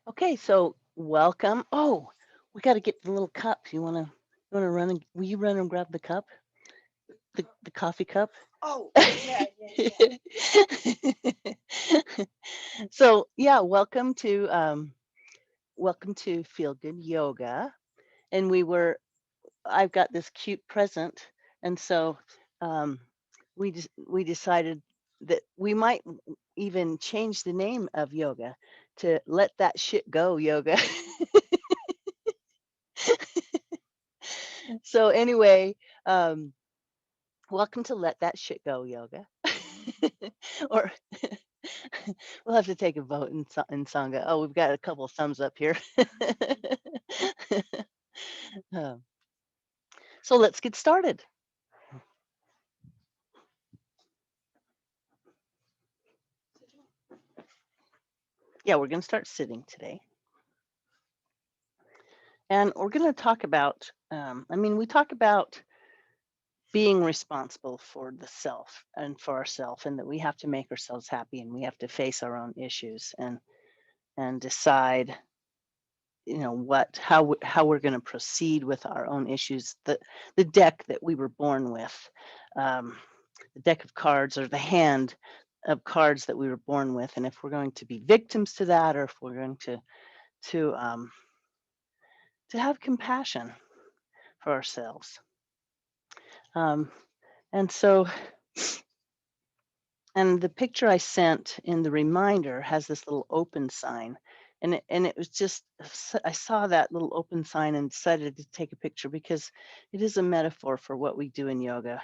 Okay, so welcome. Oh, we got to get the little cup. You wanna run and will you run and grab the cup? The coffee cup? Oh, yeah, yeah, yeah. So yeah, welcome to Feel Good Yoga. And I've got this cute present, and so um we decided that we might even change the name of yoga to Let That Shit Go Yoga. So anyway, um, welcome to Let That Shit Go Yoga. Or we'll have to take a vote in Sangha. Oh, we've got a couple of thumbs up here. Um, so let's get started. Yeah, we're going to start sitting today. And we're going to talk about, we talk about being responsible for the self and for ourself, and that we have to make ourselves happy and we have to face our own issues and decide how we're going to proceed with our own issues, the deck that we were born with, um, the deck of cards or the hand of cards that we were born with, and if we're going to be victims to that, or if we're going to have compassion for ourselves. um, and so and the picture I sent in the reminder has this little open sign, and it was just I saw that little open sign and decided to take a picture because it is a metaphor for what we do in yoga.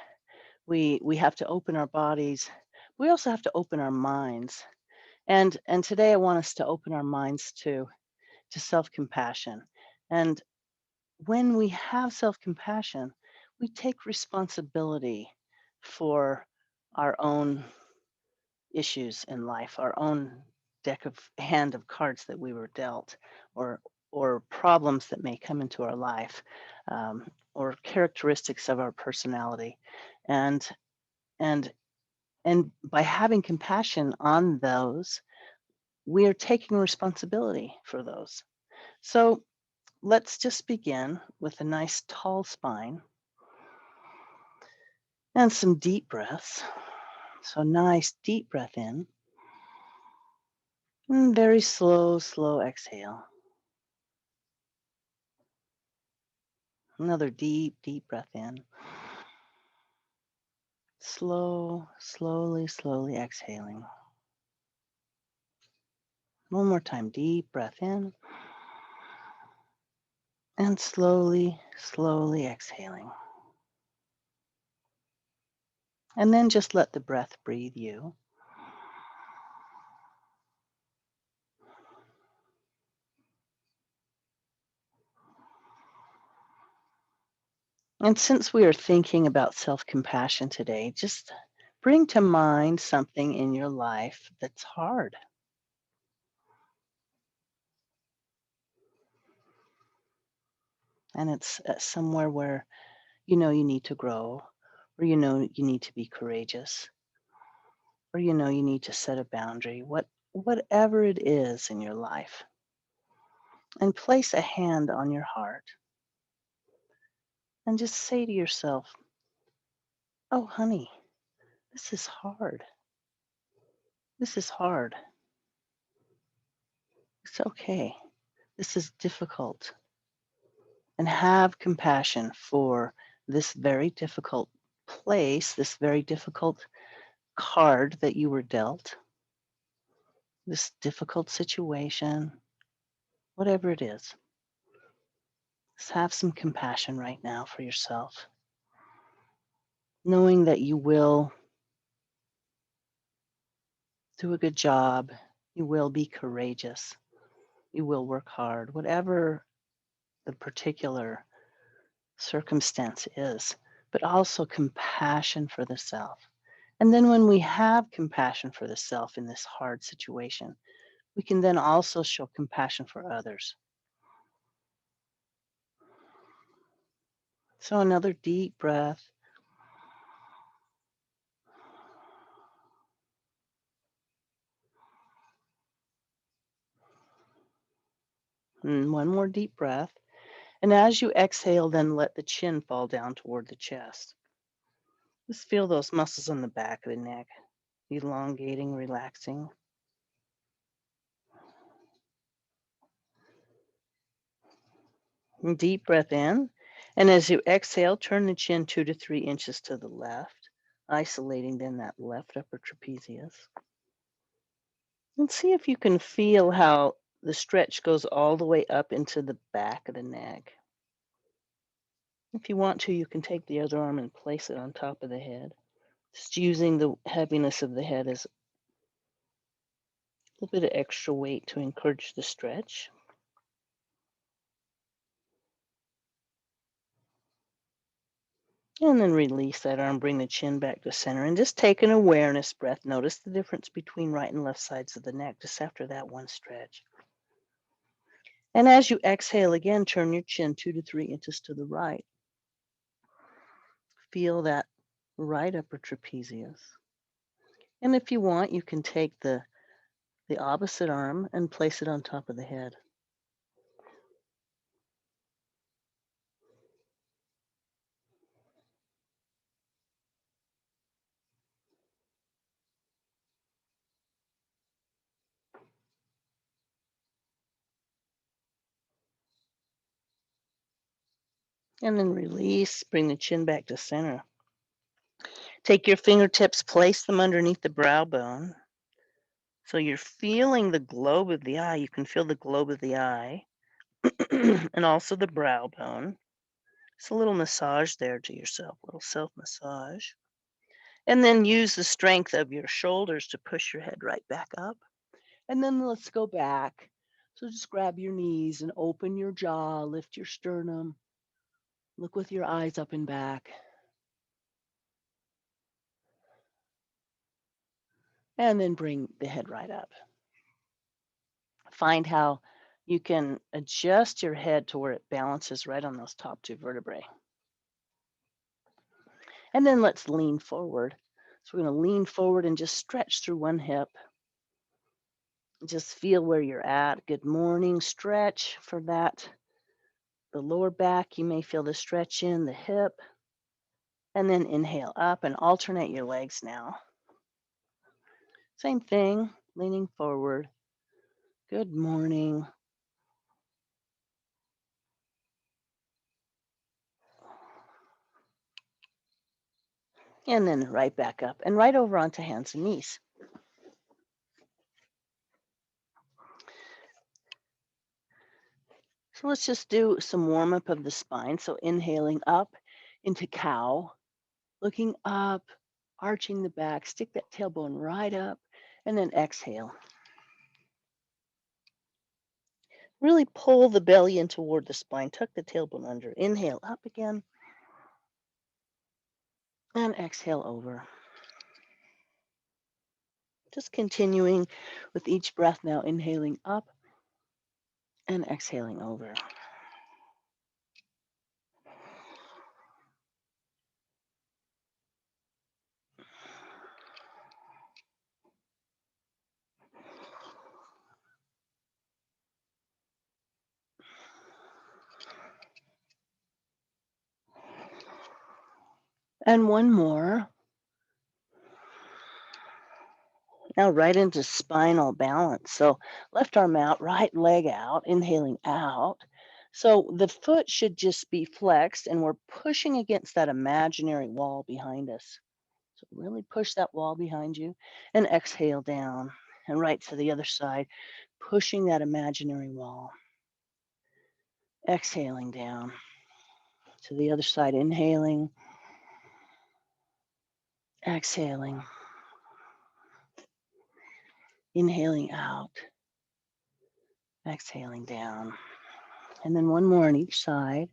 We have to open our bodies. We also have to open our minds. And today I want us to open our minds to self-compassion. And when we have self-compassion, we take responsibility for our own issues in life, our own deck of hand of cards that we were dealt, or or problems that may come into our life, or characteristics of our personality, and and and by having compassion on those, we are taking responsibility for those. So let's just begin with a nice tall spine and some deep breaths. So nice deep breath in and very slow exhale. Another deep breath in. Slowly exhaling. One more time, deep breath in and slowly exhaling. And then just let the breath breathe you. And since we are thinking about self compassion today, just bring to mind something in your life that's hard. And it's somewhere where you know you need to grow, or you know you need to be courageous, or you know you need to set a boundary, whatever it is in your life. And place a hand on your heart and just say to yourself, "Oh, honey, this is hard. This is hard. It's okay. This is difficult." And have compassion for this very difficult place, this very difficult card that you were dealt, this difficult situation, whatever it is. Just have some compassion right now for yourself, knowing that you will do a good job, you will be courageous, you will work hard, whatever the particular circumstance is, but also compassion for the self. And then when we have compassion for the self in this hard situation, we can then also show compassion for others. So another deep breath. And one more deep breath. And as you exhale, then let the chin fall down toward the chest. Just feel those muscles on the back of the neck, elongating, relaxing. And deep breath in. And as you exhale, turn the chin 2 to 3 inches to the left, isolating then that left upper trapezius. And see if you can feel how the stretch goes all the way up into the back of the neck. If you want to, you can take the other arm and place it on top of the head, just using the heaviness of the head as a little bit of extra weight to encourage the stretch. And then release that arm, bring the chin back to center, and just take an awareness breath. Notice the difference between right and left sides of the neck just after that one stretch. And as you exhale again, turn your chin 2 to 3 inches to the right. Feel that right upper trapezius. And if you want, you can take the opposite arm and place it on top of the head. And then release, bring the chin back to center. Take your fingertips, place them underneath the brow bone. So you're feeling the globe of the eye. You can feel the globe of the eye and also the brow bone. It's a little massage there to yourself, a little self massage. And then use the strength of your shoulders to push your head right back up. And then let's go back. So just grab your knees and open your jaw, lift your sternum, look with your eyes up and back. And then bring the head right up. Find how you can adjust your head to where it balances right on those top 2 vertebrae. And then let's lean forward. So we're going to lean forward and just stretch through one hip. Just feel where you're at. Good morning. Stretch for that. The lower back, you may feel the stretch in the hip. And then inhale up and alternate your legs now. Same thing, leaning forward. Good morning. And then right back up and right over onto hands and knees. So let's just do some warm up of the spine. So inhaling up into cow, looking up, arching the back, stick that tailbone right up, and then exhale. Really pull the belly in toward the spine, tuck the tailbone under. Inhale up again, and exhale over. Just continuing with each breath now, inhaling up and exhaling over. And one more. Now right into spinal balance. So left arm out, right leg out, inhaling out. So the foot should just be flexed and we're pushing against that imaginary wall behind us. So really push that wall behind you and exhale down and right to the other side, pushing that imaginary wall. Exhaling down to the other side, inhaling, exhaling, inhaling out, exhaling down. And then one more on each side.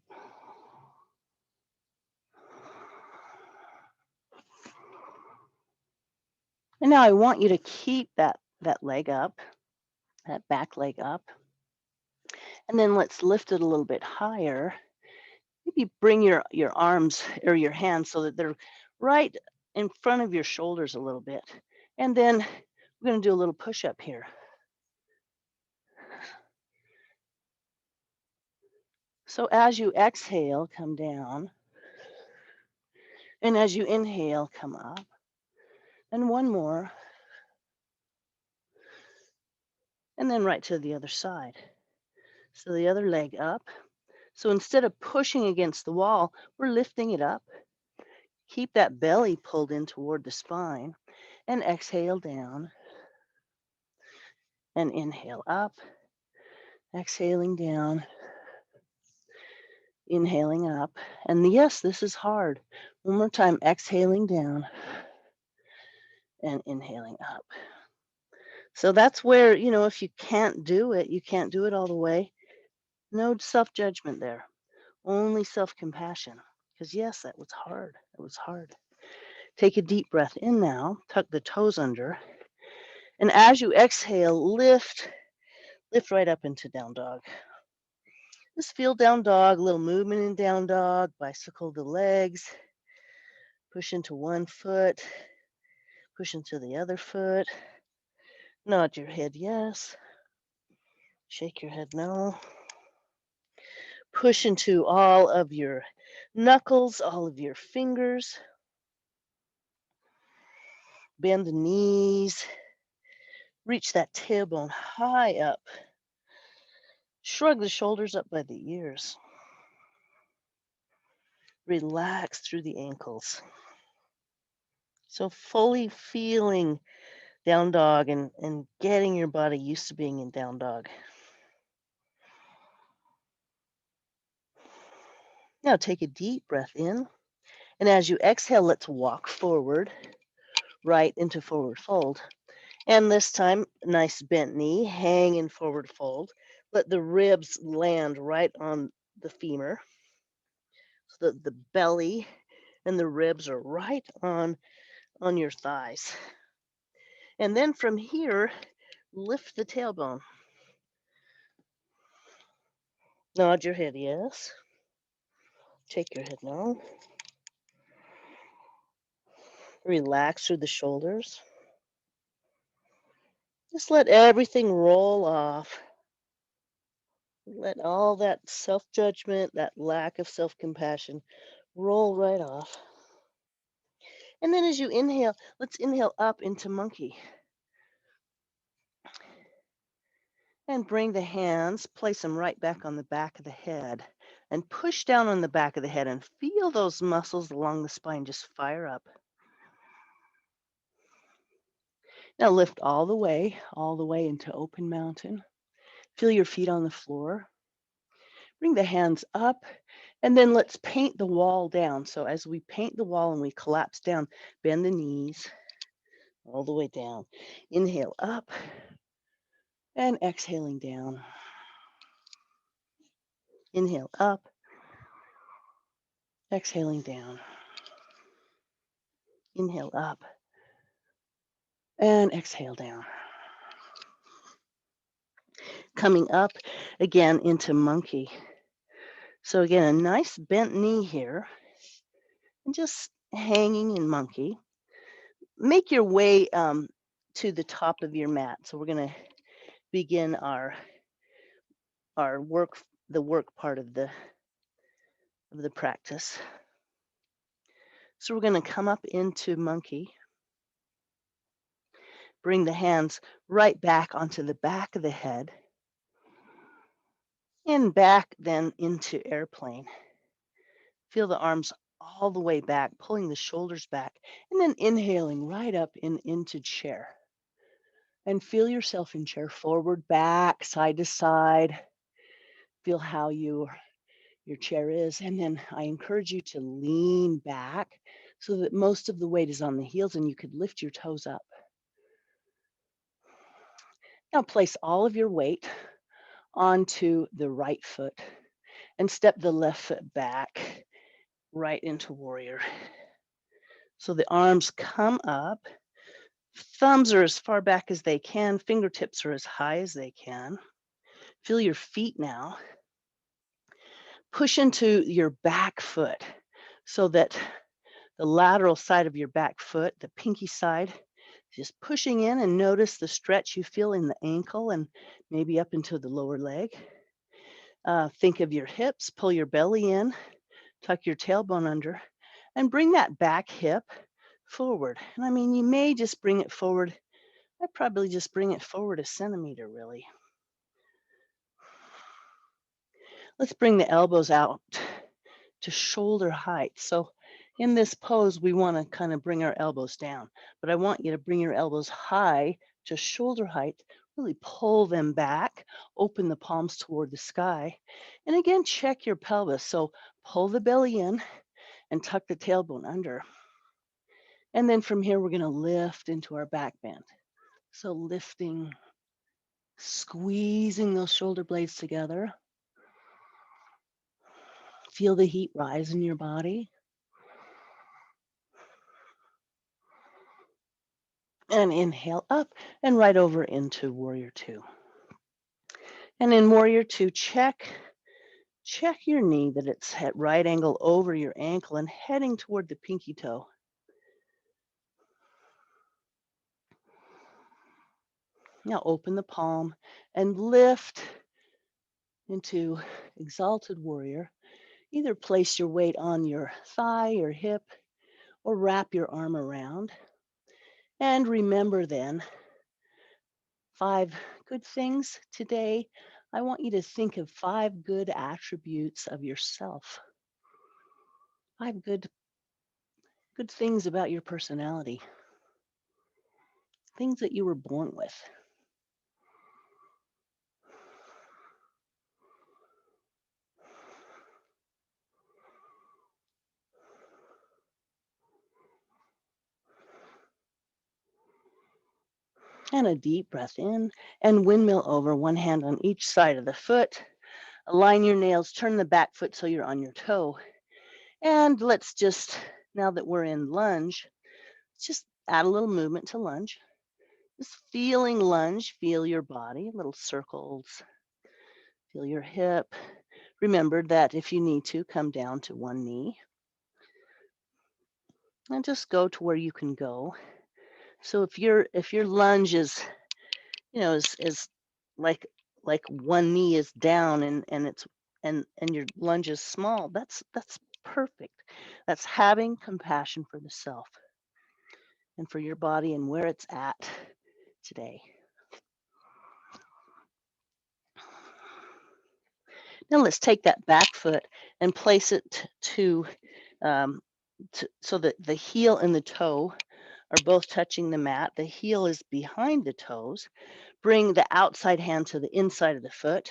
And now I want you to keep that leg up, that back leg up. And then let's lift it a little bit higher. Maybe bring your arms or your hands so that they're right in front of your shoulders a little bit. And then we're going to do a little push up here. So as you exhale, come down. And as you inhale, come up. And one more. And then right to the other side. So the other leg up. So instead of pushing against the wall, we're lifting it up. Keep that belly pulled in toward the spine. And exhale down. And inhale up. Exhaling down. Inhaling up. And yes, this is hard. One more time. Exhaling down. And inhaling up. So that's where, if you can't do it, you can't do it all the way. No self-judgment there. Only self-compassion. Because yes, that was hard. It was hard. Take a deep breath in now. Tuck the toes under. And as you exhale, lift right up into down dog. Just feel down dog, a little movement in down dog. Bicycle the legs. Push into one foot. Push into the other foot. Nod your head yes. Shake your head no. Push into all of your knuckles, all of your fingers. Bend the knees. Reach that tailbone high up. Shrug the shoulders up by the ears. Relax through the ankles. So fully feeling down dog and getting your body used to being in down dog. Now take a deep breath in. And as you exhale, let's walk forward, right into forward fold. And this time, nice bent knee, hang in forward fold. Let the ribs land right on the femur. So that the belly and the ribs are right on your thighs. And then from here, lift the tailbone. Nod your head yes. Shake your head no. Relax through the shoulders. Just let everything roll off. Let all that self-judgment, that lack of self-compassion roll right off. And then as you inhale, let's inhale up into monkey. And bring the hands, place them right back on the back of the head. And push down on the back of the head and feel those muscles along the spine just fire up. Now lift all the way into open mountain. Feel your feet on the floor. Bring the hands up, and then let's paint the wall down. So as we paint the wall and we collapse down, bend the knees all the way down. Inhale up and exhaling down. Inhale up, exhaling down. Inhale up and exhale down. Coming up again into monkey. So again, a nice bent knee here and just hanging in monkey. Make your way to the top of your mat. So we're going to begin our work, the work part of the practice. So we're going to come up into monkey. Bring the hands right back onto the back of the head. And back then into airplane. Feel the arms all the way back, pulling the shoulders back, and then inhaling right up into chair. And feel yourself in chair, forward, back, side to side. Feel how your chair is. And then I encourage you to lean back so that most of the weight is on the heels and you could lift your toes up. Now place all of your weight onto the right foot and step the left foot back right into warrior. So the arms come up, thumbs are as far back as they can, fingertips are as high as they can. Feel your feet now. Push into your back foot so that the lateral side of your back foot, the pinky side, just pushing in, and notice the stretch you feel in the ankle and maybe up into the lower leg. Think of your hips, pull your belly in, tuck your tailbone under, and bring that back hip forward. And I mean, you may just bring it forward. I'd probably just bring it forward a centimeter, really. Let's bring the elbows out to shoulder height. So in this pose, we want to kind of bring our elbows down, but I want you to bring your elbows high to shoulder height, really pull them back, open the palms toward the sky. And again, check your pelvis. So pull the belly in and tuck the tailbone under. And then from here, we're going to lift into our back bend. So lifting, squeezing those shoulder blades together. Feel the heat rise in your body. And inhale up and right over into warrior two. And in warrior two, check your knee that it's at right angle over your ankle and heading toward the pinky toe. Now open the palm and lift into exalted warrior. Either place your weight on your thigh or hip or wrap your arm around. And remember then, 5 good things today. I want you to think of 5 good attributes of yourself. 5 good things about your personality. Things that you were born with. And a deep breath in and windmill over, one hand on each side of the foot. Align your nails, turn the back foot so you're on your toe. And let's just, now that we're in lunge, just add a little movement to lunge. Just feeling lunge, feel your body, little circles. Feel your hip. Remember that if you need to, come down to one knee. And just go to where you can go. So if your lunge is, is like one knee is down and it's and your lunge is small, that's perfect. That's having compassion for the self and for your body and where it's at today. Now let's take that back foot and place it um, so that the heel and the toe are both touching the mat. The heel is behind the toes. Bring the outside hand to the inside of the foot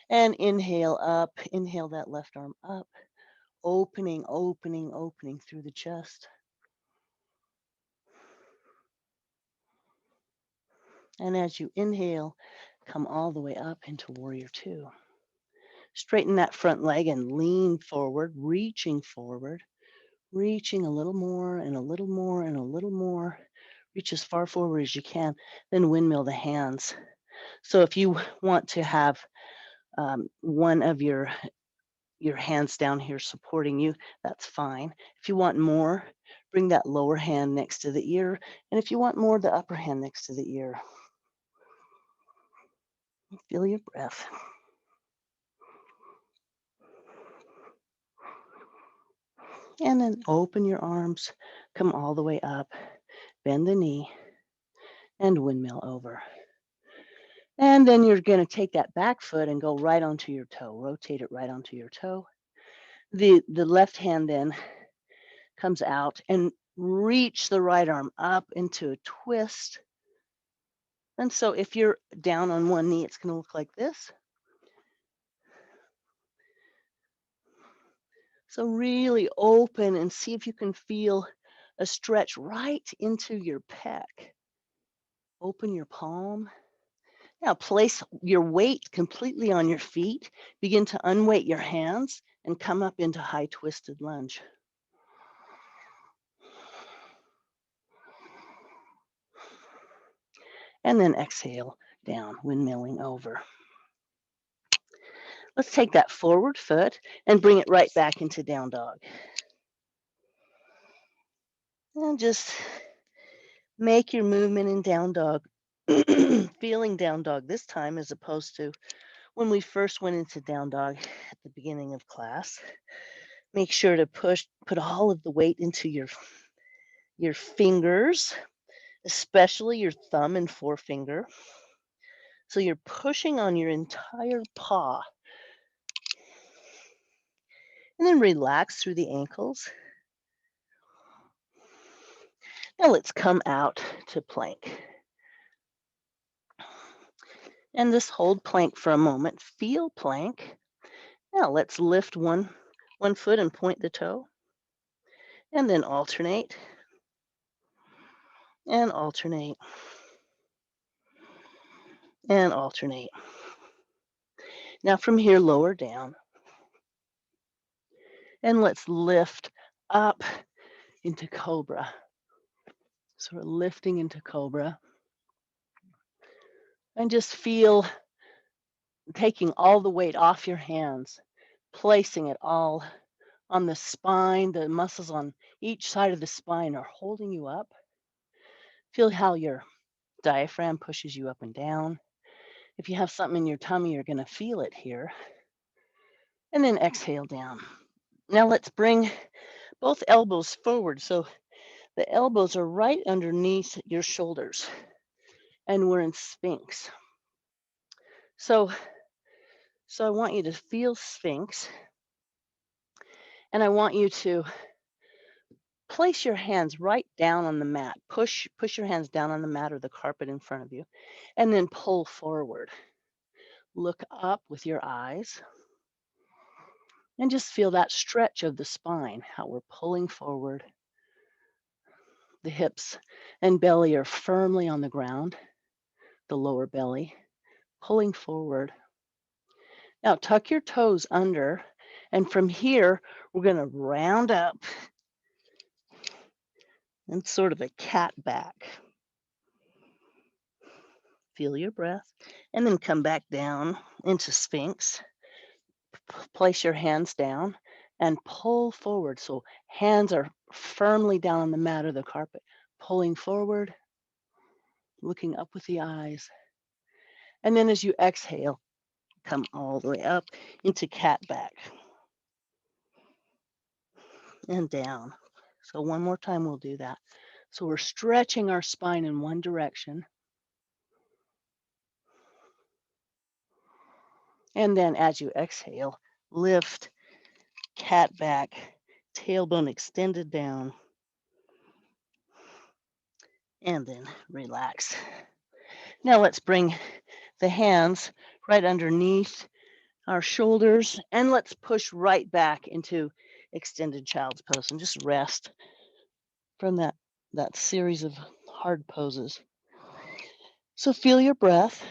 and inhale up. Inhale that left arm up, opening, opening, opening through the chest. And as you inhale, come all the way up into warrior two. Straighten that front leg and lean forward, reaching forward, reaching a little more and a little more and a little more. Reach as far forward as you can, then windmill the hands. So if you want to have one of your hands down here supporting you, that's fine. If you want more, bring that lower hand next to the ear. And if you want more, the upper hand next to the ear. Feel your breath. And then open your arms, come all the way up, bend the knee, and windmill over. And then you're going to take that back foot and go right onto your toe. Rotate it right onto your toe. The left hand then comes out and reach the right arm up into a twist. And so if you're down on one knee, it's going to look like this. So really open and see if you can feel a stretch right into your pec. Open your palm. Now place your weight completely on your feet. Begin to unweight your hands and come up into high twisted lunge. And then exhale down, windmilling over. Let's take that forward foot and bring it right back into down dog. And just make your movement in down dog, feeling down dog this time as opposed to when we first went into down dog at the beginning of class, make sure to put all of the weight into your fingers, especially your thumb and forefinger. So you're pushing on your entire paw. And then relax through the ankles. Now let's come out to plank. And just hold plank for a moment. Feel plank. Now let's lift one foot and point the toe. And then alternate and alternate and alternate. Now from here, lower down. And let's lift up into cobra. So we're lifting into cobra. And just feel taking all the weight off your hands, placing it all on the spine. The muscles on each side of the spine are holding you up. Feel how your diaphragm pushes you up and down. If you have something in your tummy, you're going to feel it here. And then exhale down. Now let's bring both elbows forward. So the elbows are right underneath your shoulders. And we're in Sphinx. So I want you to feel Sphinx. And I want you to place your hands right down on the mat. Push your hands down on the mat or the carpet in front of you. And then pull forward. Look up with your eyes. And just feel that stretch of the spine, how we're pulling forward. The hips and belly are firmly on the ground, the lower belly, pulling forward. Now tuck your toes under, and from here, we're going to round up and sort of a cat back. Feel your breath, and then come back down into Sphinx. Place your hands down and pull forward. So hands are firmly down on the mat or the carpet, pulling forward, looking up with the eyes. And then as you exhale, come all the way up into cat back and down. So one more time, we'll do that. So we're stretching our spine in one direction. And then as you exhale, lift, cat back, tailbone extended down, and then relax. Now let's bring the hands right underneath our shoulders, and let's push right back into extended child's pose and just rest from that series of hard poses. So feel your breath.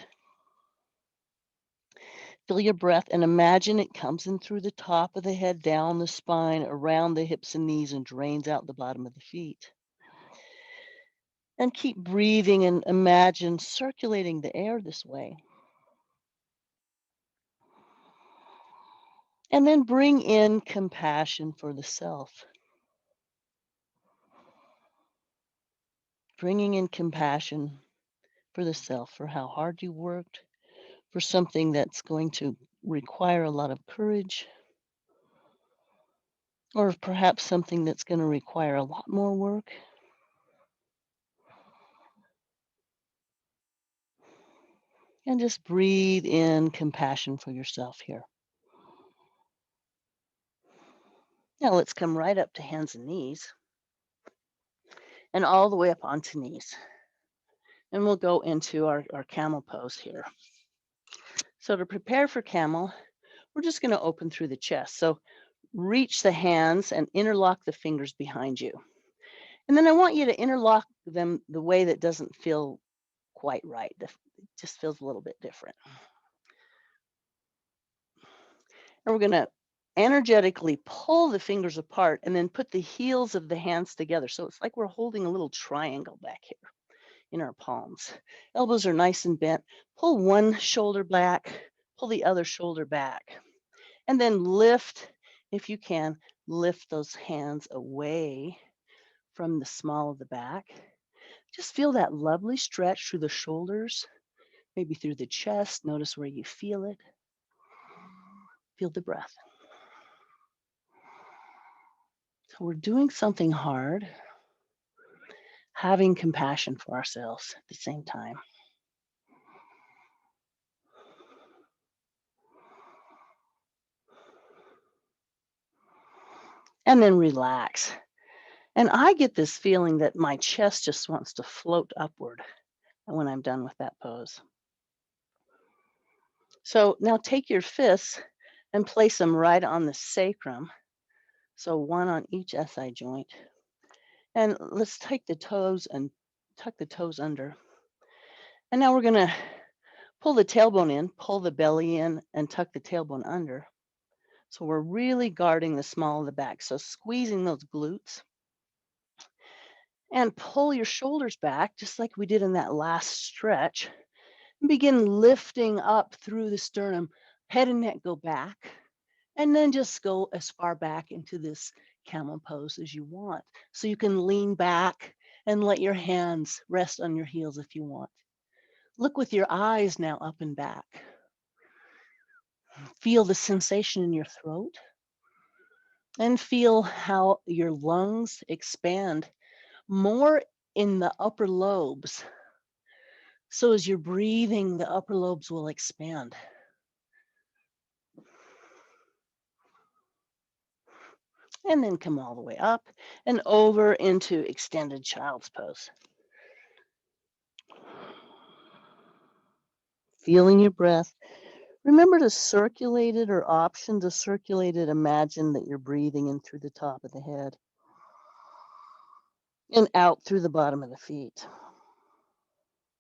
Feel your breath and imagine it comes in through the top of the head, down the spine, around the hips and knees, and drains out the bottom of the feet. And keep breathing and imagine circulating the air this way. And then bring in compassion for the self. Bringing in compassion for the self, for how hard you worked, for something that's going to require a lot of courage, or perhaps something that's going to require a lot more work. And just breathe in compassion for yourself here. Now let's come right up to hands and knees and all the way up onto knees. And we'll go into our camel pose here. So to prepare for camel, we're just going to open through the chest. So reach the hands and interlock the fingers behind you. And then I want you to interlock them the way that doesn't feel quite right. It just feels a little bit different. And we're going to energetically pull the fingers apart and then put the heels of the hands together. So it's like we're holding a little triangle back here in our palms. Elbows are nice and bent. Pull one shoulder back, pull the other shoulder back. And then lift, if you can, lift those hands away from the small of the back. Just feel that lovely stretch through the shoulders, maybe through the chest. Notice where you feel it. Feel the breath. So we're doing something hard, having compassion for ourselves at the same time. And then relax. And I get this feeling that my chest just wants to float upward when I'm done with that pose. So now take your fists and place them right on the sacrum. So one on each SI joint. And let's take the toes and tuck the toes under. And now we're going to pull the tailbone in, pull the belly in, and tuck the tailbone under. So we're really guarding the small of the back. So squeezing those glutes. And pull your shoulders back, just like we did in that last stretch. And begin lifting up through the sternum. Head and neck go back. And then just go as far back into this camel pose as you want. So you can lean back and let your hands rest on your heels if you want. Look with your eyes now up and back. Feel the sensation in your throat and feel how your lungs expand more in the upper lobes. So as you're breathing, the upper lobes will expand. And then come all the way up and over into extended child's pose. Feeling your breath. Remember to circulate it, or option to circulate it. Imagine that you're breathing in through the top of the head and out through the bottom of the feet.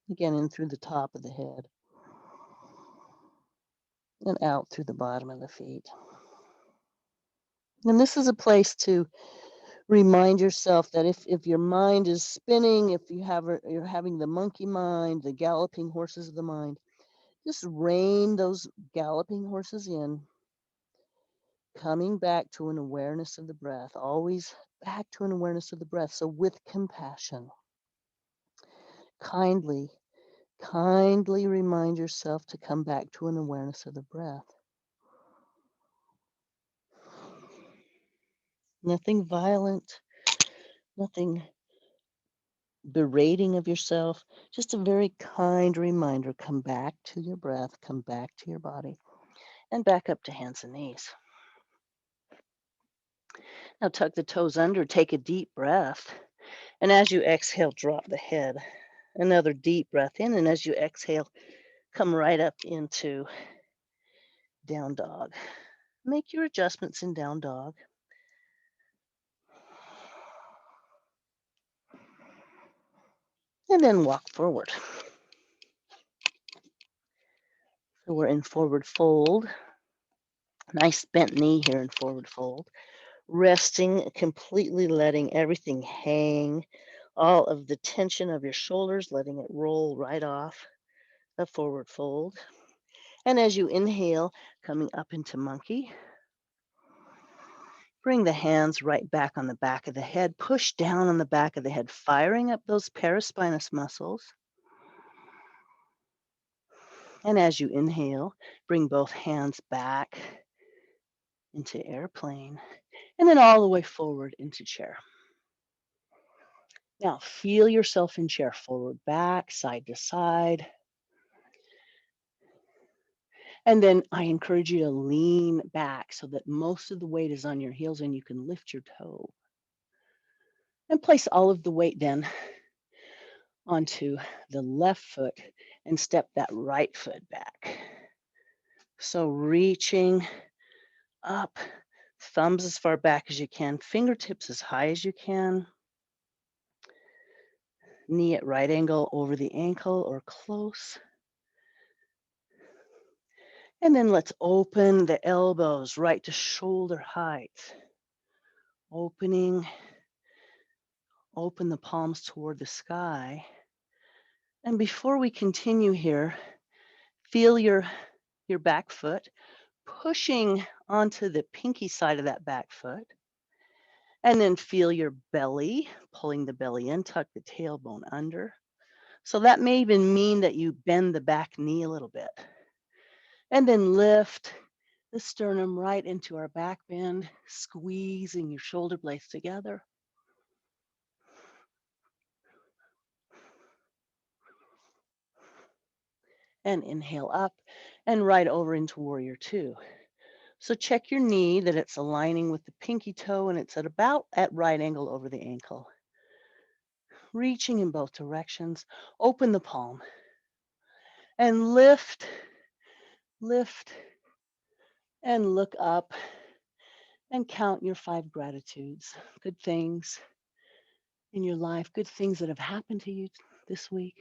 Again, in through the top of the head and out through the bottom of the feet. And this is a place to remind yourself that if your mind is spinning, if you're having the monkey mind, the galloping horses of the mind, just rein those galloping horses in, coming back to an awareness of the breath, always back to an awareness of the breath. So with compassion, kindly remind yourself to come back to an awareness of the breath. Nothing violent, nothing berating of yourself, just a very kind reminder. Come back to your breath, come back to your body, and back up to hands and knees. Now tuck the toes under, take a deep breath, and as you exhale, drop the head. Another deep breath in, and as you exhale, come right up into down dog. Make your adjustments in down dog. And then walk forward. So we're in forward fold. Nice bent knee here in forward fold. Resting, completely letting everything hang. All of the tension of your shoulders, letting it roll right off the forward fold. And as you inhale, coming up into monkey. Bring the hands right back on the back of the head. Push down on the back of the head, firing up those paraspinous muscles. And as you inhale, bring both hands back into airplane, and then all the way forward into chair. Now feel yourself in chair, forward, back, side to side. And then I encourage you to lean back so that most of the weight is on your heels and you can lift your toe. And place all of the weight then onto the left foot and step that right foot back. So reaching up, thumbs as far back as you can, fingertips as high as you can, knee at right angle over the ankle or close. And then let's open the elbows right to shoulder height. Open the palms toward the sky. And before we continue here, feel your back foot pushing onto the pinky side of that back foot. And then feel your belly, pulling the belly in, tuck the tailbone under. So that may even mean that you bend the back knee a little bit. And then lift the sternum right into our back bend, squeezing your shoulder blades together. And inhale up and right over into warrior two. So check your knee that it's aligning with the pinky toe and it's at about at right angle over the ankle. Reaching in both directions, open the palm and lift, lift, and look up and count your 5 gratitudes, good things in your life, good things that have happened to you this week.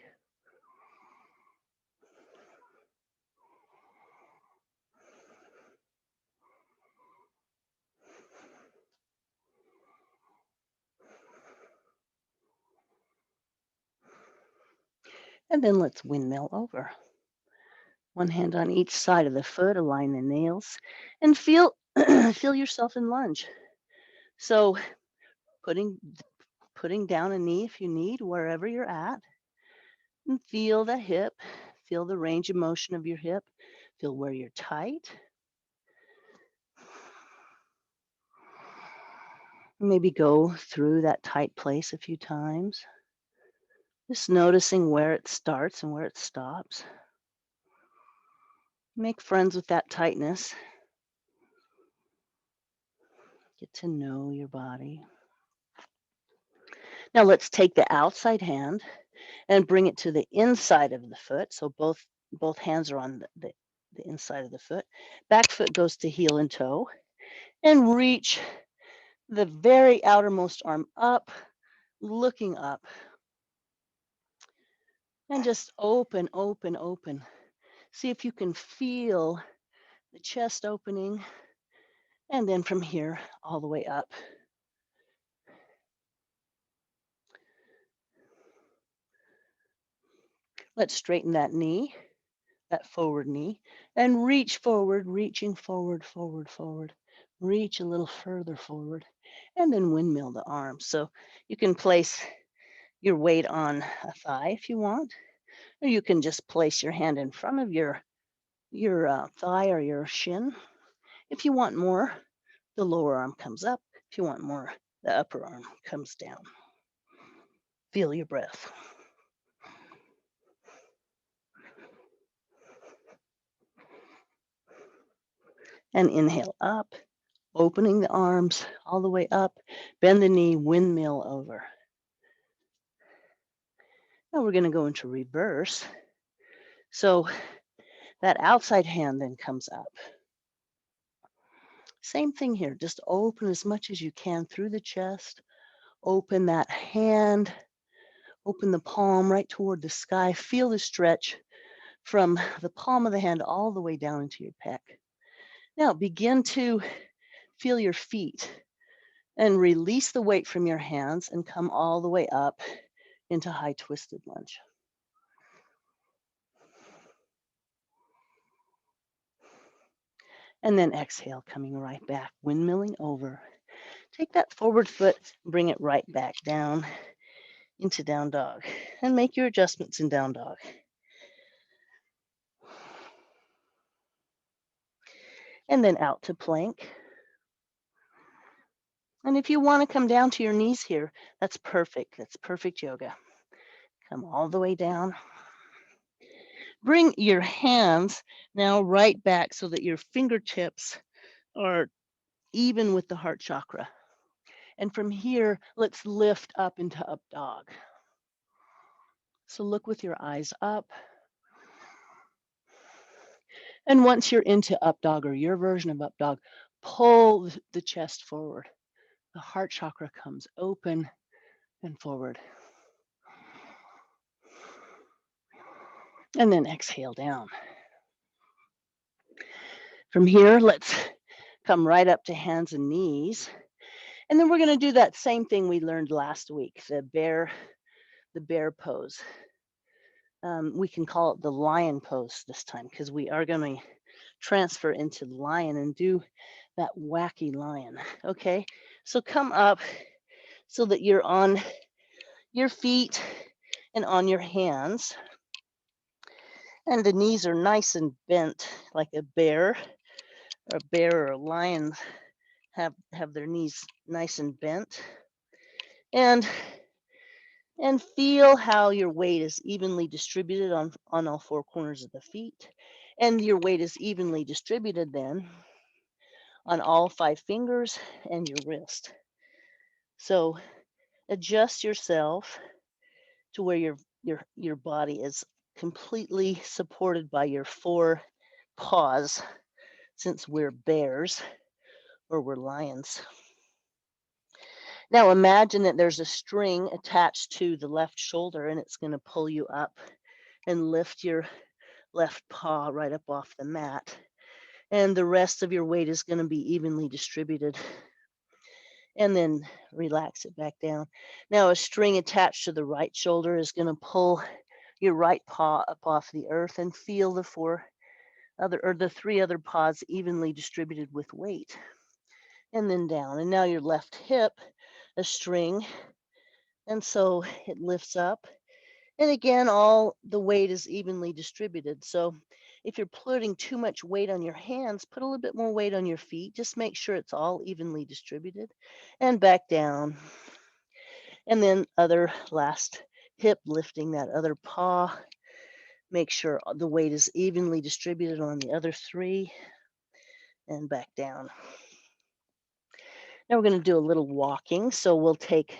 And then let's windmill over. One hand on each side of the foot, align the nails, and feel feel yourself in lunge. So putting down a knee if you need, wherever you're at, and feel the hip, feel the range of motion of your hip, feel where you're tight. Maybe go through that tight place a few times. Just noticing where it starts and where it stops. Make friends with that tightness. Get to know your body. Now let's take the outside hand and bring it to the inside of the foot. So both hands are on the inside of the foot. Back foot goes to heel and toe. And reach the very outermost arm up, looking up. And just open, open, open. See if you can feel the chest opening. And then from here, all the way up. Let's straighten that knee, that forward knee, and reach forward, reaching forward, forward, forward. Reach a little further forward, and then windmill the arms. So you can place your weight on a thigh if you want, or you can just place your hand in front of your thigh or your shin. If you want more, the lower arm comes up. If you want more, the upper arm comes down. Feel your breath. And inhale up, opening the arms all the way up, bend the knee, windmill over. Now we're going to go into reverse. So that outside hand then comes up. Same thing here, just open as much as you can through the chest. Open that hand, open the palm right toward the sky. Feel the stretch from the palm of the hand all the way down into your pec. Now begin to feel your feet and release the weight from your hands and come all the way up into high twisted lunge. And then exhale, coming right back, windmilling over. Take that forward foot, bring it right back down into down dog, and make your adjustments in down dog. And then out to plank. And if you want to come down to your knees here, that's perfect. That's perfect yoga. Come all the way down. Bring your hands now right back so that your fingertips are even with the heart chakra. And from here, let's lift up into up dog. So look with your eyes up. And once you're into up dog or your version of up dog, pull the chest forward. The heart chakra comes open and forward. And then exhale down. From here, let's come right up to hands and knees. And then we're going to do that same thing we learned last week, the bear pose. We can call it the lion pose this time because we are going to transfer into the lion and do that wacky lion. Okay, so come up so that you're on your feet and on your hands. And the knees are nice and bent like a bear. or a bear or a lion have their knees nice and bent. And feel how your weight is evenly distributed on all four corners of the feet. And your weight is evenly distributed then on all five fingers and your wrist. So adjust yourself to where your body is completely supported by your four paws, since we're bears or we're lions. Now imagine that there's a string attached to the left shoulder and it's going to pull you up and lift your left paw right up off the mat. And the rest of your weight is going to be evenly distributed. And then relax it back down. Now a string attached to the right shoulder is going to pull your right paw up off the earth, and feel the three other paws evenly distributed with weight. And then down. And now your left hip, a string, and so it lifts up. And again, all the weight is evenly distributed. So if you're putting too much weight on your hands, put a little bit more weight on your feet. Just make sure it's all evenly distributed. And back down. And then last hip, lifting that other paw. Make sure the weight is evenly distributed on the other three. And back down. Now we're going to do a little walking. So we'll take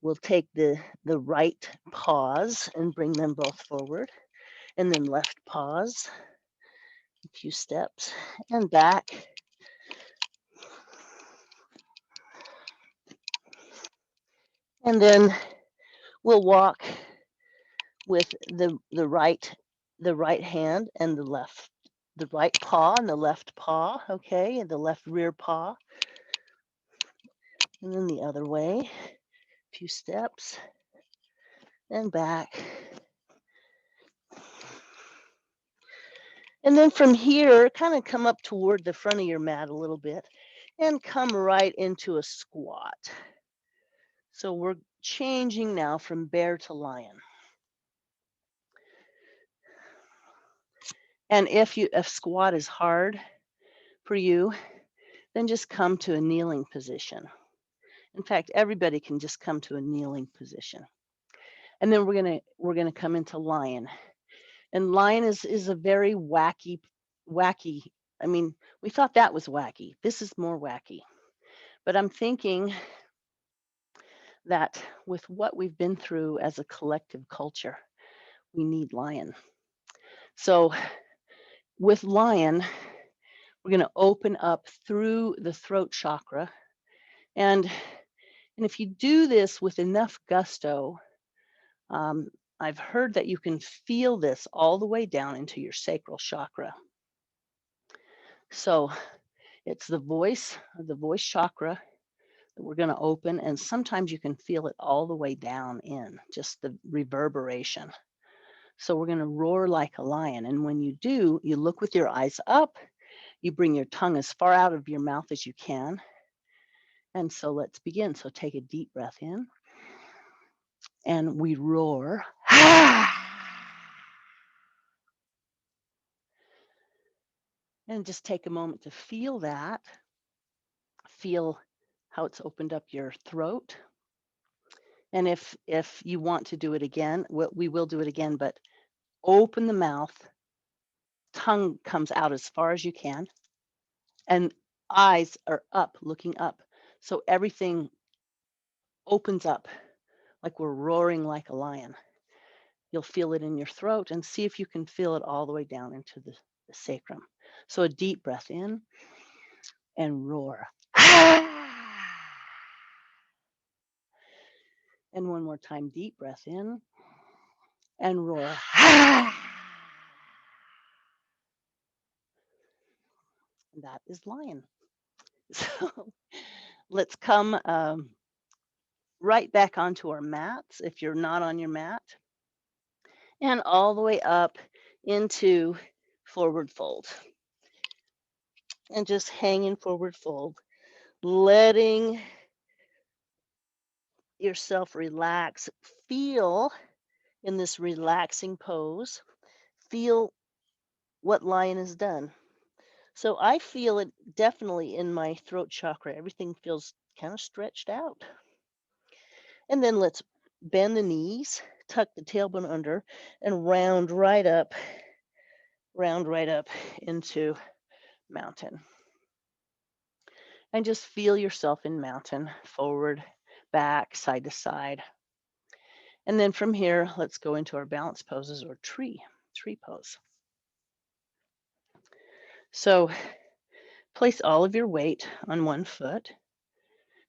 the right paws and bring them both forward, and then left paws, a few steps, and back. And then we'll walk with the right hand and the right paw and the left paw, okay, and the left rear paw. And then the other way, a few steps, and back. And then from here, kind of come up toward the front of your mat a little bit and come right into a squat. So we're changing now from bear to lion. And if squat is hard for you, then just come to a kneeling position. In fact, everybody can just come to a kneeling position. And then we're gonna come into lion. And lion is a very wacky. I mean, we thought that was wacky. This is more wacky. But I'm thinking that with what we've been through as a collective culture, we need lion. So with lion, we're going to open up through the throat chakra. And if you do this with enough gusto, I've heard that you can feel this all the way down into your sacral chakra. So it's the voice chakra that we're going to open. And sometimes you can feel it all the way down in, just the reverberation. So we're going to roar like a lion. And when you do, you look with your eyes up, you bring your tongue as far out of your mouth as you can. And so let's begin. So take a deep breath in, and we roar. And just take a moment to feel that. Feel how it's opened up your throat. And if you want to do it again, we will do it again, but open the mouth, tongue comes out as far as you can, and eyes are up, looking up. So everything opens up like we're roaring like a lion. You'll feel it in your throat, and see if you can feel it all the way down into the sacrum. So a deep breath in and roar. And one more time, deep breath in and roar. That is lion. So let's come right back onto our mats if you're not on your mat, and all the way up into forward fold. And just hang in forward fold, letting yourself relax. Feel in this relaxing pose, feel what lion has done. So I feel it definitely in my throat chakra. Everything feels kind of stretched out. And then let's bend the knees, tuck the tailbone under, and round right up into mountain. And just feel yourself in mountain, forward, back, side to side. And then from here, let's go into our balance poses or tree pose. So place all of your weight on one foot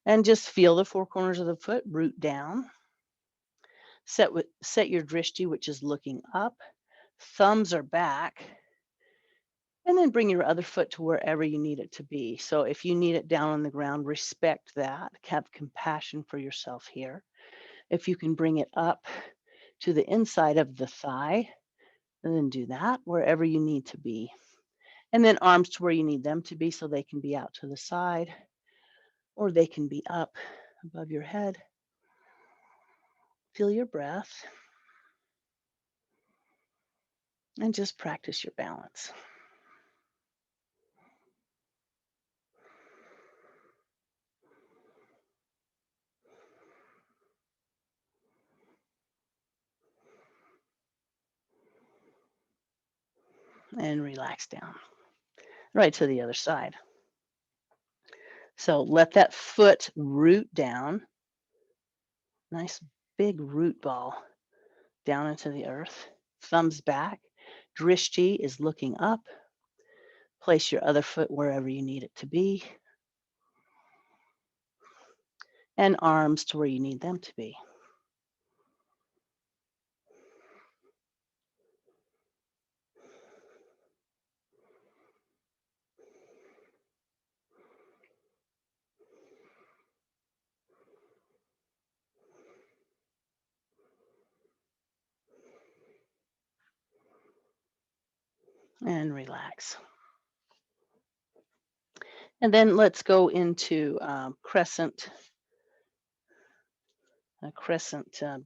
and just feel the four corners of the foot root down. Set your drishti, which is looking up. Thumbs are back. And then bring your other foot to wherever you need it to be. So if you need it down on the ground, respect that. Have compassion for yourself here. If you can bring it up to the inside of the thigh, and then do that wherever you need to be. And then arms to where you need them to be so they can be out to the side or they can be up above your head. Feel your breath and just practice your balance. And relax down. Right to the other side. So let that foot root down. Nice big root ball down into the earth. Thumbs back. Drishti is looking up. Place your other foot wherever you need it to be. And arms to where you need them to be. And relax. And then let's go into crescent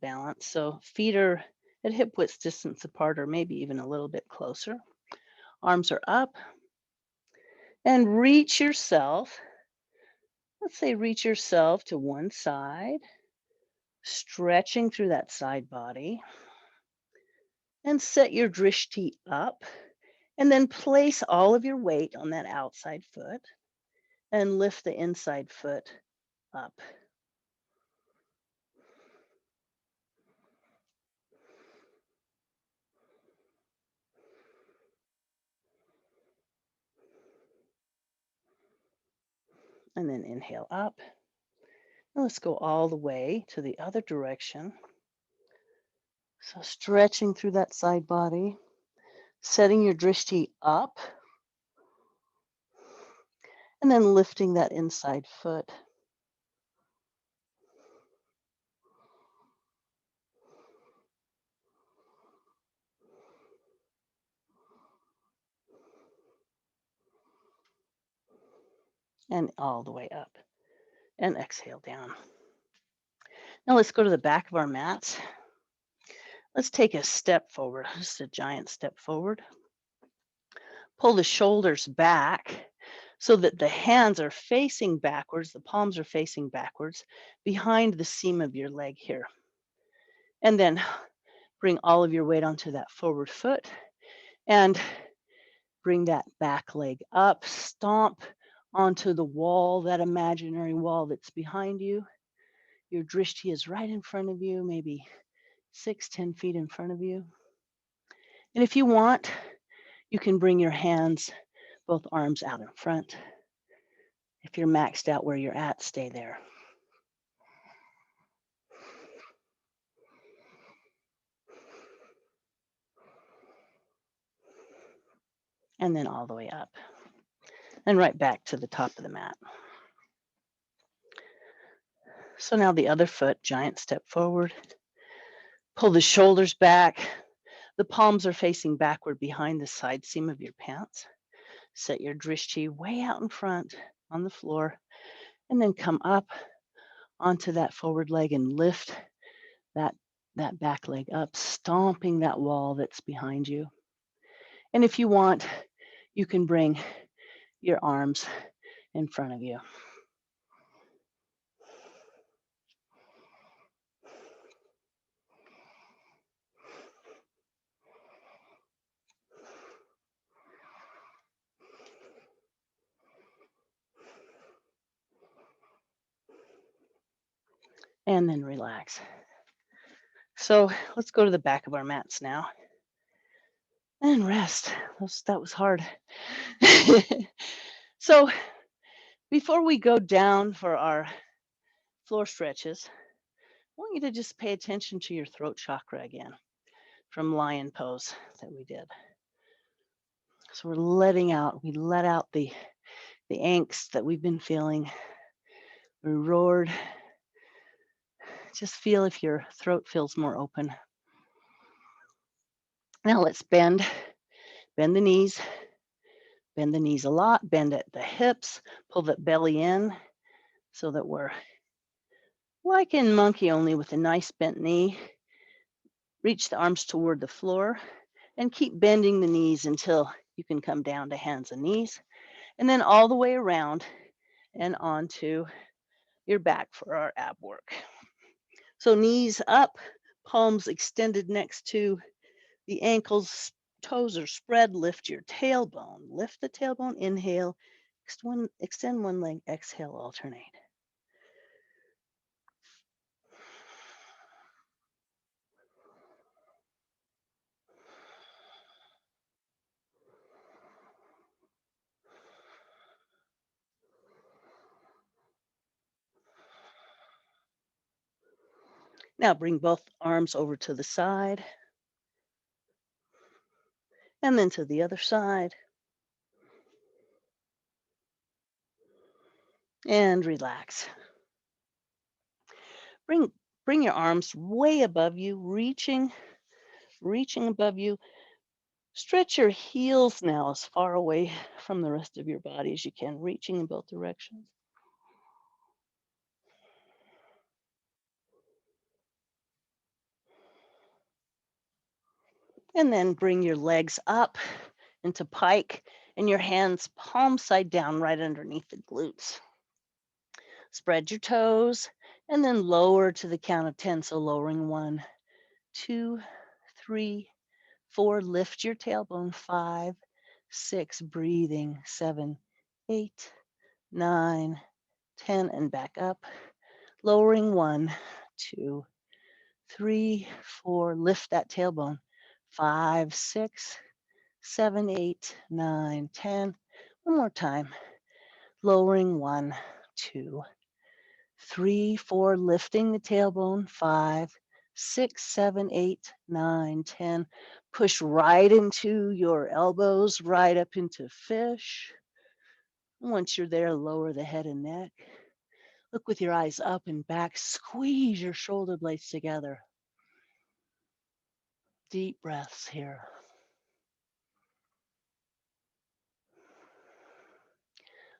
balance. So feet are at hip width distance apart or maybe even a little bit closer. Arms are up and reach yourself. Let's say reach yourself to one side, stretching through that side body and set your drishti up and then place all of your weight on that outside foot and lift the inside foot up. And then inhale up. And let's go all the way to the other direction. So stretching through that side body, setting your drishti up, and then lifting that inside foot. And all the way up. And exhale down. Now let's go to the back of our mats. Let's take a step forward, just a giant step forward. Pull the shoulders back so that the hands are facing backwards, the palms are facing backwards behind the seam of your leg here. And then bring all of your weight onto that forward foot and bring that back leg up. Stomp onto the wall, that imaginary wall that's behind you. Your drishti is right in front of you, maybe 6-10 feet in front of you. And if you want, you can bring your hands, both arms out in front. If you're maxed out where you're at, stay there. And then all the way up. And right back to the top of the mat. So now the other foot, giant step forward. Pull the shoulders back. The palms are facing backward behind the side seam of your pants. Set your drishti way out in front on the floor. And then come up onto that forward leg and lift that back leg up, stomping that wall that's behind you. And if you want, you can bring your arms in front of you. And then relax. So let's go to the back of our mats now and rest. That was hard. So before we go down for our floor stretches, I want you to just pay attention to your throat chakra again from lion pose that we did. So we let out the angst that we've been feeling. We roared. Just feel if your throat feels more open. Now let's bend the knees. Bend the knees a lot, bend at the hips, pull the belly in so that we're like in monkey only with a nice bent knee. Reach the arms toward the floor and keep bending the knees until you can come down to hands and knees, and then all the way around and onto your back for our ab work. So knees up, palms extended next to the ankles, toes are spread, lift your tailbone. Lift the tailbone, inhale, extend one leg, exhale, alternate. Now bring both arms over to the side and then to the other side. And relax. Bring your arms way above you, reaching above you. Stretch your heels now as far away from the rest of your body as you can, reaching in both directions. And then bring your legs up into pike and your hands palm side down right underneath the glutes. Spread your toes and then lower to the count of 10. So lowering 1, 2, 3, 4. Lift your tailbone. 5, 6. Breathing. 7, 8, 9, 10. And back up. Lowering 1, 2, 3, 4. Lift that tailbone. 5, 6, 7, 8, 9, 10. One more time. Lowering 1, 2, 3, 4. Lifting the tailbone. 5, 6, 7, 8, 9, 10. Push right into your elbows, right up into fish. Once you're there, lower the head and neck. Look with your eyes up and back. Squeeze your shoulder blades together. Deep breaths here.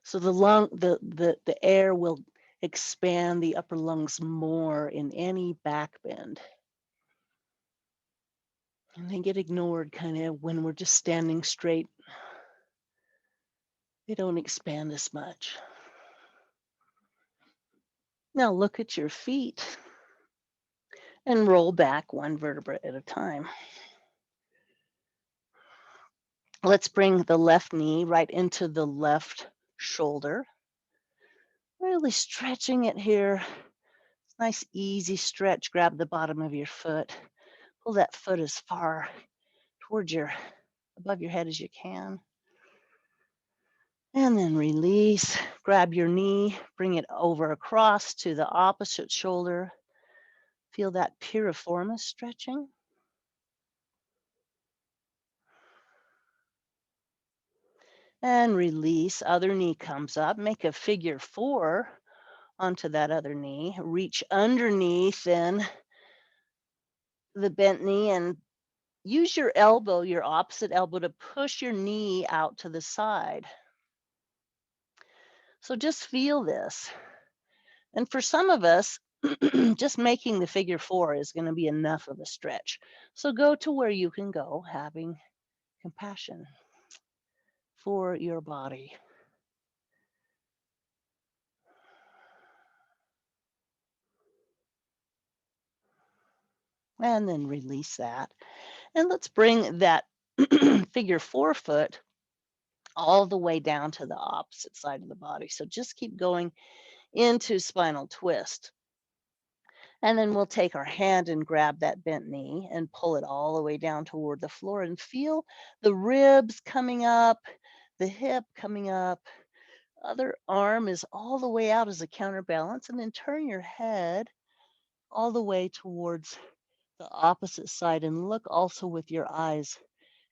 So the air will expand the upper lungs more in any back bend. And they get ignored kind of when we're just standing straight. They don't expand as much. Now look at your feet and roll back one vertebra at a time. Let's bring the left knee right into the left shoulder. Really stretching it here. Nice, easy stretch. Grab the bottom of your foot. Pull that foot as far towards above your head as you can. And then release. Grab your knee. Bring it over across to the opposite shoulder. Feel that piriformis stretching. And release. Other knee comes up. Make a figure 4 onto that other knee. Reach underneath then the bent knee and use your elbow, your opposite elbow, to push your knee out to the side. So just feel this. And for some of us, just making the figure 4 is going to be enough of a stretch. So go to where you can go, having compassion for your body. And then release that. And let's bring that figure 4 foot all the way down to the opposite side of the body. So just keep going into spinal twist. And then we'll take our hand and grab that bent knee and pull it all the way down toward the floor and feel the ribs coming up, the hip coming up. Other arm is all the way out as a counterbalance, and then turn your head all the way towards the opposite side and look also with your eyes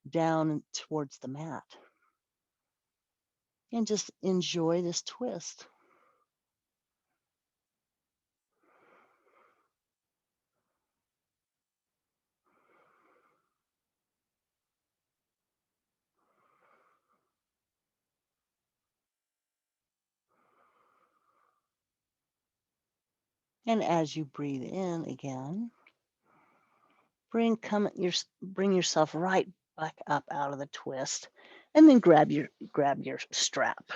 down towards the mat. And just enjoy this twist. And as you breathe in again, bring yourself right back up out of the twist, and then grab your strap.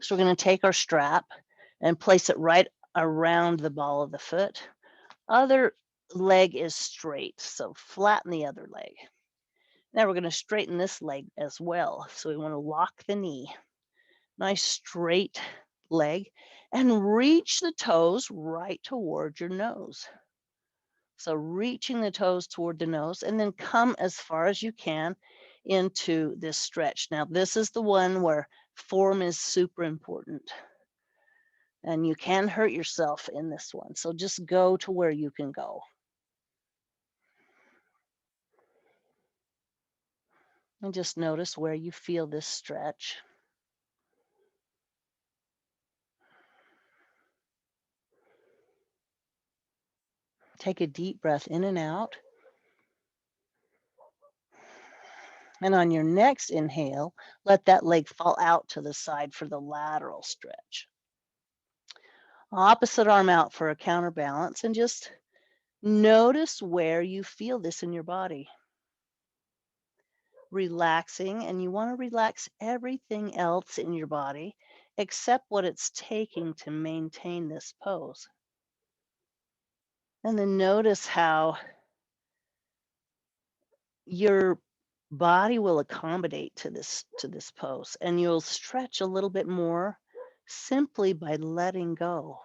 So we're going to take our strap and place it right around the ball of the foot. Other leg is straight, so flatten the other leg. Now we're going to straighten this leg as well. So we want to lock the knee. Nice straight leg, and reach the toes right toward your nose. So reaching the toes toward the nose, and then come as far as you can into this stretch. Now, this is the one where form is super important, and you can hurt yourself in this one. So just go to where you can go. And just notice where you feel this stretch. Take a deep breath in and out. And on your next inhale, let that leg fall out to the side for the lateral stretch. Opposite arm out for a counterbalance, and just notice where you feel this in your body. Relaxing, and you want to relax everything else in your body except what it's taking to maintain this pose. And then notice how your body will accommodate to this pose, and you'll stretch a little bit more simply by letting go.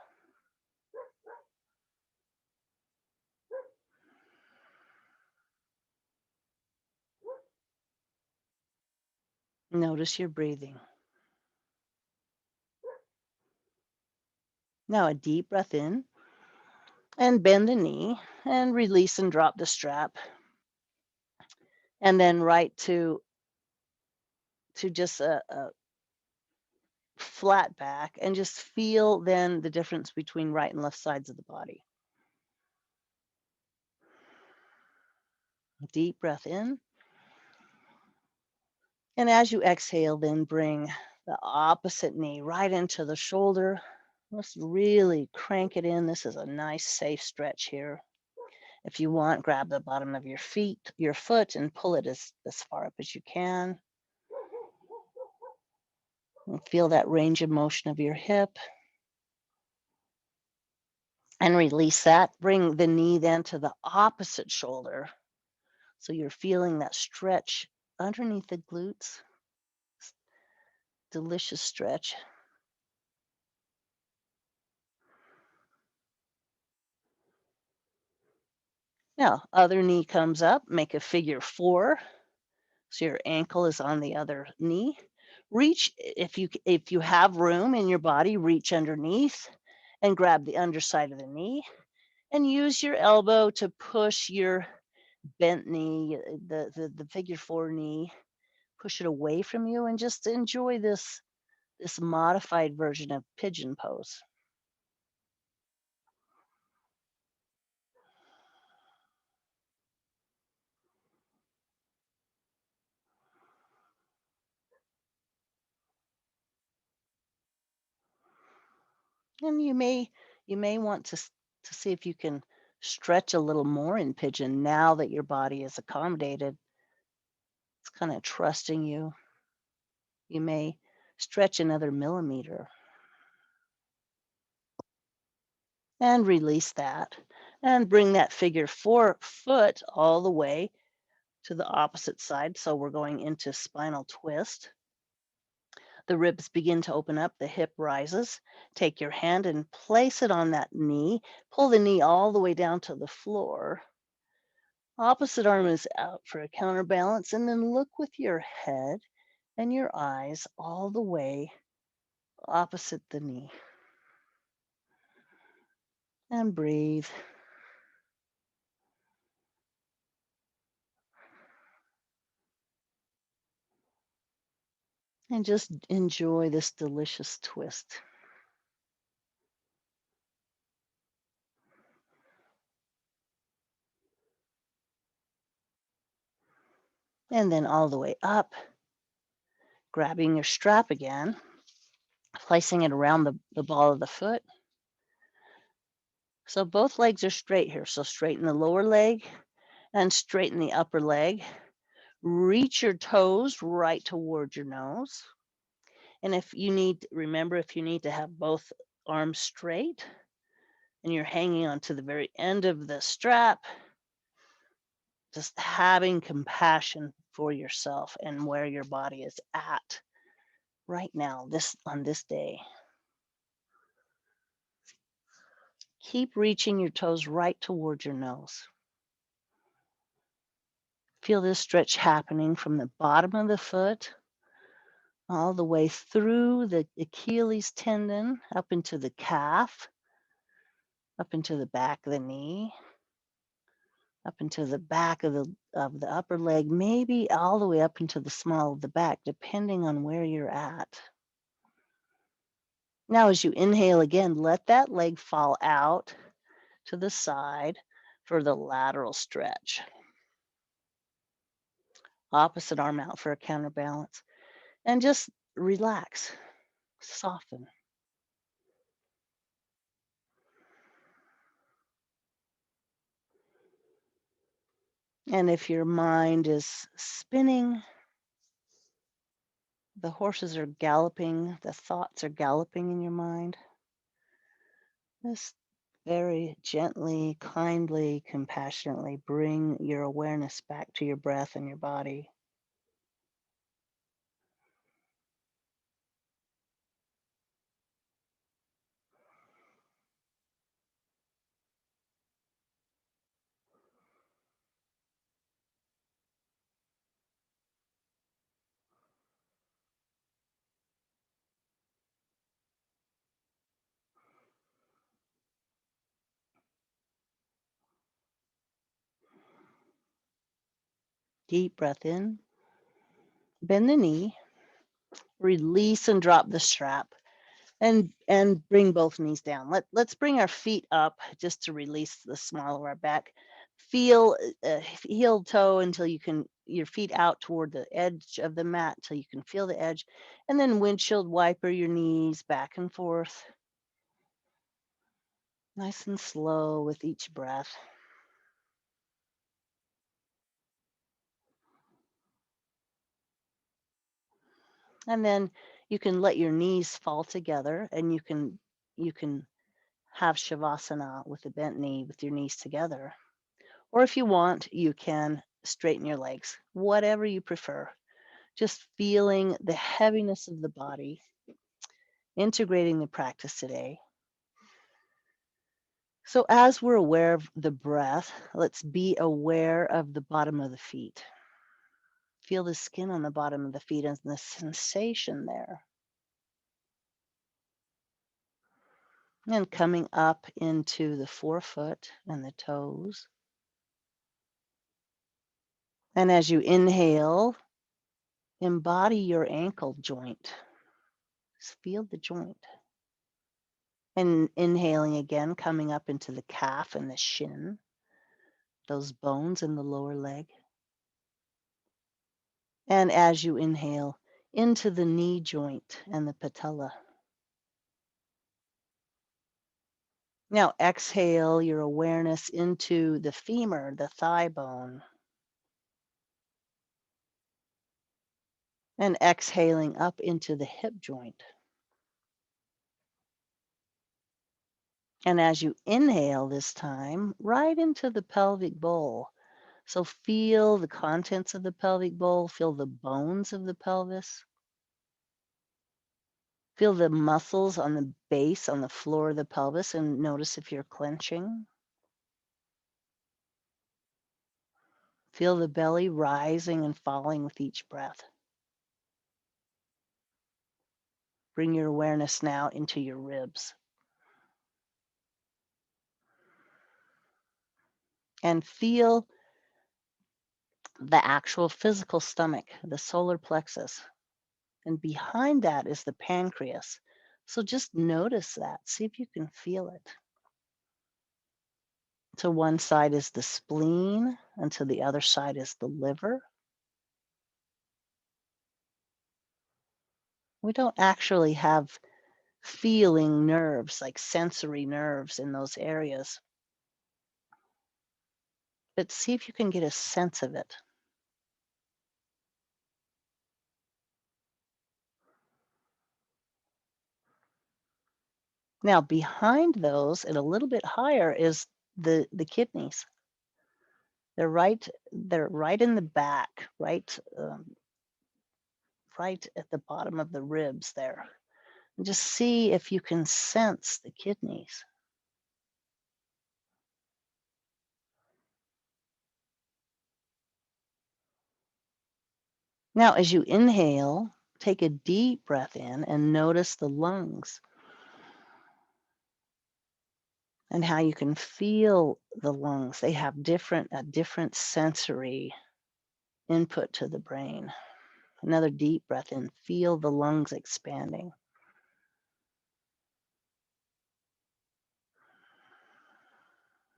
Notice your breathing. Now a deep breath in, and bend the knee and release and drop the strap. And then right to just a flat back, and just feel then the difference between right and left sides of the body. Deep breath in. And as you exhale, then bring the opposite knee right into the shoulder. Let's really crank it in. This is a nice, safe stretch here. If you want, grab the bottom of your foot, and pull it as far up as you can. And feel that range of motion of your hip. And release that. Bring the knee then to the opposite shoulder. So you're feeling that stretch underneath the glutes. Delicious stretch. Now, other knee comes up, make a figure 4. So your ankle is on the other knee. Reach, if you have room in your body, reach underneath and grab the underside of the knee, and use your elbow to push your bent knee, the figure 4 knee, push it away from you, and just enjoy this modified version of pigeon pose. And you may want to see if you can stretch a little more in pigeon now that your body is accommodated. It's kind of trusting you. You may stretch another millimeter. And release that. And bring that figure 4 foot all the way to the opposite side. So we're going into spinal twist. The ribs begin to open up, the hip rises. Take your hand and place it on that knee. Pull the knee all the way down to the floor. Opposite arm is out for a counterbalance, and then look with your head and your eyes all the way opposite the knee. And breathe. And just enjoy this delicious twist. And then all the way up, grabbing your strap again, placing it around the ball of the foot. So both legs are straight here. So straighten the lower leg and straighten the upper leg. Reach your toes right towards your nose. And if you need, remember, if you need to have both arms straight and you're hanging on to the very end of the strap, just having compassion for yourself and where your body is at right now, on this day. Keep reaching your toes right towards your nose. Feel this stretch happening from the bottom of the foot all the way through the Achilles tendon, up into the calf, up into the back of the knee, up into the back of the upper leg, maybe all the way up into the small of the back, depending on where you're at. Now, as you inhale again, let that leg fall out to the side for the lateral stretch. Opposite arm out for a counterbalance. And just relax, soften. And if your mind is spinning, the horses are galloping, the thoughts are galloping in your mind, just very gently, kindly, compassionately bring your awareness back to your breath and your body. Deep breath in, bend the knee, release and drop the strap. And bring both knees down. Let's bring our feet up just to release the small of our back. Feel heel toe until you can, your feet out toward the edge of the mat till you can feel the edge. And then windshield wiper your knees back and forth. Nice and slow with each breath. And then you can let your knees fall together, and you can have shavasana with a bent knee with your knees together. Or if you want, you can straighten your legs, whatever you prefer. Just feeling the heaviness of the body, integrating the practice today. So, as we're aware of the breath, let's be aware of the bottom of the feet. Feel the skin on the bottom of the feet and the sensation there. And coming up into the forefoot and the toes. And as you inhale, embody your ankle joint. Just feel the joint. And inhaling again, coming up into the calf and the shin, those bones in the lower leg. And as you inhale, into the knee joint and the patella. Now exhale your awareness into the femur, the thigh bone. And exhaling up into the hip joint. And as you inhale this time, right into the pelvic bowl. So feel the contents of the pelvic bowl, feel the bones of the pelvis, feel the muscles on the base, on the floor of the pelvis, and notice if you're clenching. Feel the belly rising and falling with each breath. Bring your awareness now into your ribs. And feel the actual physical stomach, the solar plexus. And behind that is the pancreas. So just notice that. See if you can feel it. To one side is the spleen, and to the other side is the liver. We don't actually have feeling nerves, like sensory nerves in those areas. But see if you can get a sense of it. Now, behind those and a little bit higher is the kidneys. They're right in the back, right at the bottom of the ribs there. And just see if you can sense the kidneys. Now, as you inhale, take a deep breath in and notice the lungs and how you can feel the lungs. They have a different sensory input to the brain. Another deep breath in, feel the lungs expanding.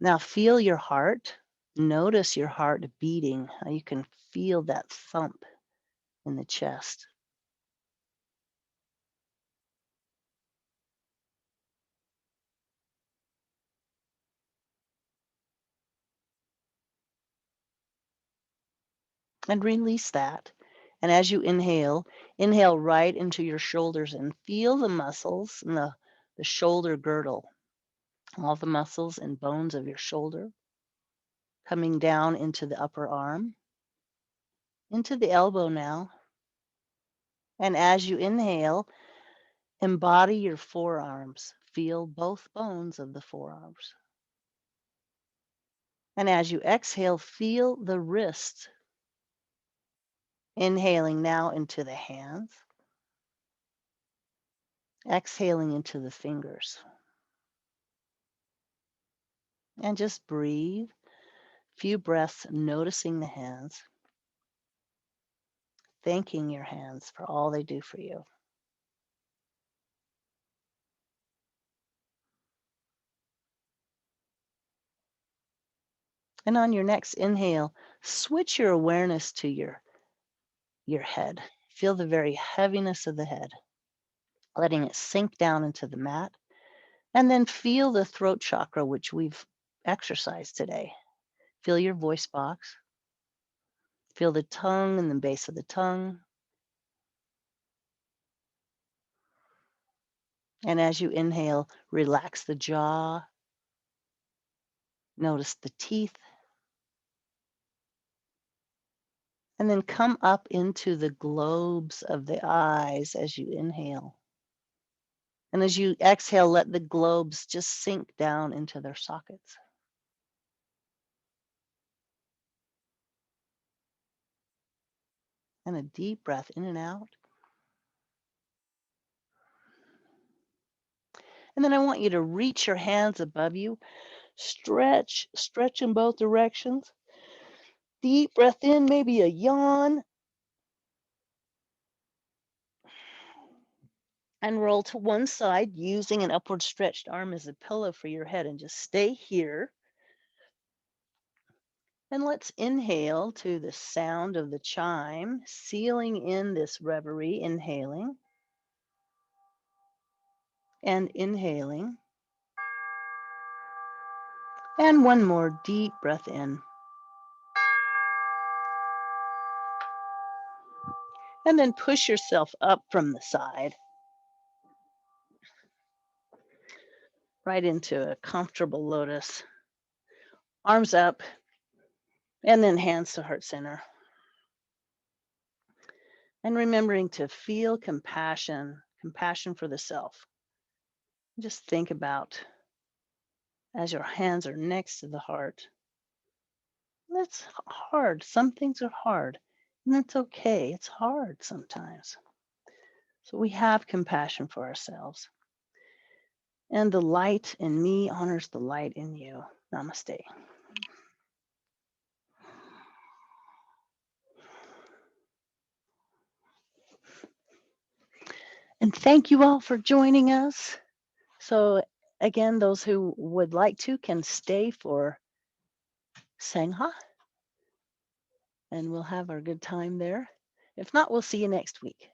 Now feel your heart. Notice your heart beating, how you can feel that thump in the chest. And release that. And as you inhale, inhale right into your shoulders and feel the muscles in the shoulder girdle, all the muscles and bones of your shoulder coming down into the upper arm, into the elbow now. And as you inhale, embody your forearms. Feel both bones of the forearms. And as you exhale, feel the wrists. Inhaling now into the hands, exhaling into the fingers. And just breathe. Few breaths, noticing the hands, thanking your hands for all they do for you. And on your next inhale, switch your awareness to your head. Feel the very heaviness of the head, letting it sink down into the mat. And then feel the throat chakra, which we've exercised today. Feel your voice box. Feel the tongue and the base of the tongue. And as you inhale, relax the jaw. Notice the teeth. And then come up into the globes of the eyes as you inhale. And as you exhale, let the globes just sink down into their sockets. And a deep breath in and out. And then I want you to reach your hands above you. Stretch in both directions. Deep breath in, maybe a yawn. And roll to one side using an upward stretched arm as a pillow for your head. And just stay here. And let's inhale to the sound of the chime, sealing in this reverie, inhaling and inhaling. And one more deep breath in. And then push yourself up from the side. right into a comfortable lotus, arms up, and then hands to heart center. And remembering to feel compassion for the self. Just think about as your hands are next to the heart. That's hard. Some things are hard, and that's okay. It's hard sometimes. So we have compassion for ourselves. And the light in me honors the light in you. Namaste. And thank you all for joining us. So again, those who would like to can stay for Sangha, and we'll have our good time there. If not, we'll see you next week.